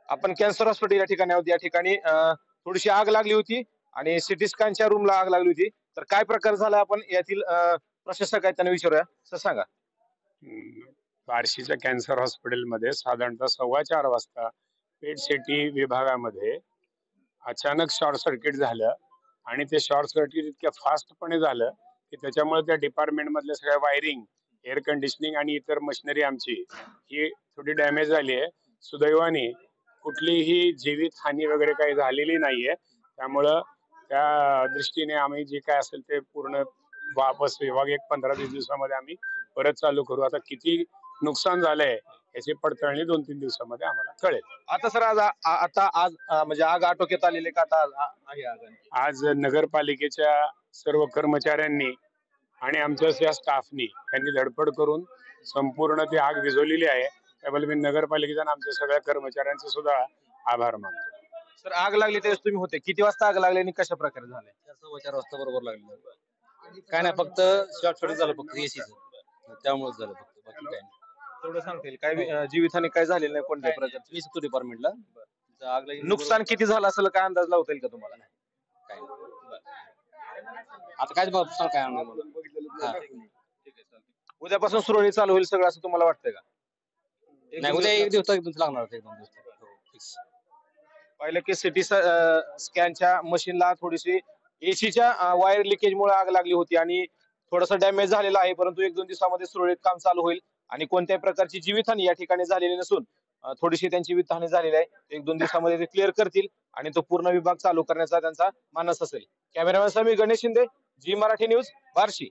आपण cancer hospital या ठिकाणी आहोत. या ठिकाणी थोडीशी आग लागली होती आणि सिटी स्कॅनच्या रूमला आग लागली होती. तर काय प्रकार झाला आपण यातील प्रशासक आहेत त्यांना विचारूया. सर सांगा. बार्शीच्या कॅन्सर हॉस्पिटलमध्ये साधारणतः 4:15 वाजता पेट सिटी विभागामध्ये अचानक शॉर्ट सर्किट झालं आणि ते शॉर्ट सर्किट इतक्या फास्टपणे झालं की त्याच्यामुळे त्या डिपार्टमेंट मधल्या सगळ्या वायरिंग, एअर कंडिशनिंग आणि इतर मशिनरी आमची ही थोडी डॅमेज झाली आहे. सुदैवाने कुठलीही जीवित हानी वगैरे काही झालेली नाहीये. त्यामुळं त्या दृष्टीने आम्ही जे काय असेल ते पूर्ण वापस विभाग 15-20 दिवसामध्ये आम्ही परत चालू करू. आता किती नुकसान झालंय याची पडताळणी 2-3 दिवसामध्ये आम्हाला कळेल. आता सर आज म्हणजे आग आटोक्यात आलेली का आता आहे आग? आज नगरपालिकेच्या सर्व कर्मचाऱ्यांनी आणि आमच्या या स्टाफनी यांनी धडपड करून संपूर्ण ती आग विझवलेली आहे. त्याबद्दल मी नगरपालिकेच्या आणि आमच्या सगळ्या कर्मचाऱ्यांचे सुद्धा आभार मानतो. सर आग लागली त्यावेळेस तुम्ही होते, किती वाजता आग लागली आणि कशा प्रकारे झाले? 4:15 वाजता बरोबर लागली. काय नाही, फक्त शॉर्ट सर्किट झालं, फक्त एसीचं, त्यामुळे झालं फक्त, बाकी काय नाही. थोडं सांगता येईल काय जीवितहानी काय झालेलं नाही कोणत्या प्रकारची? मी शिकतो डिपार्टमेंटला. आग लागली. नुकसान किती झालं असेल काय अंदाज लावता येईल का तुम्हाला? काय आता काय बघ काय आणलं. उद्यापासून सुरळीत चालू होईल सगळं असं तुम्हाला वाटतंय का? नाही, उद्या एक दिवस लागणार, 1-2 दिवस. पाहिलं की सिटी स्कॅनच्या मशीनला थोडीशी एसीच्या वायर लिकेजमुळे आग लागली होती आणि थोडासा डॅमेज झालेला आहे, परंतु 1-2 दिवसामध्ये सुरळीत काम चालू होईल आणि कोणत्याही प्रकारची जीवितहानी या ठिकाणी झालेली नसून थोडीशी त्यांची जीवितहानी झालेली आहे. 1-2 दिवसामध्ये ते क्लिअर करतील आणि तो पूर्ण विभाग चालू करण्याचा त्यांचा मानस असेल. कॅमेरामॅन समीर गणेश शिंदे, जी मराठी न्यूज, बार्शी.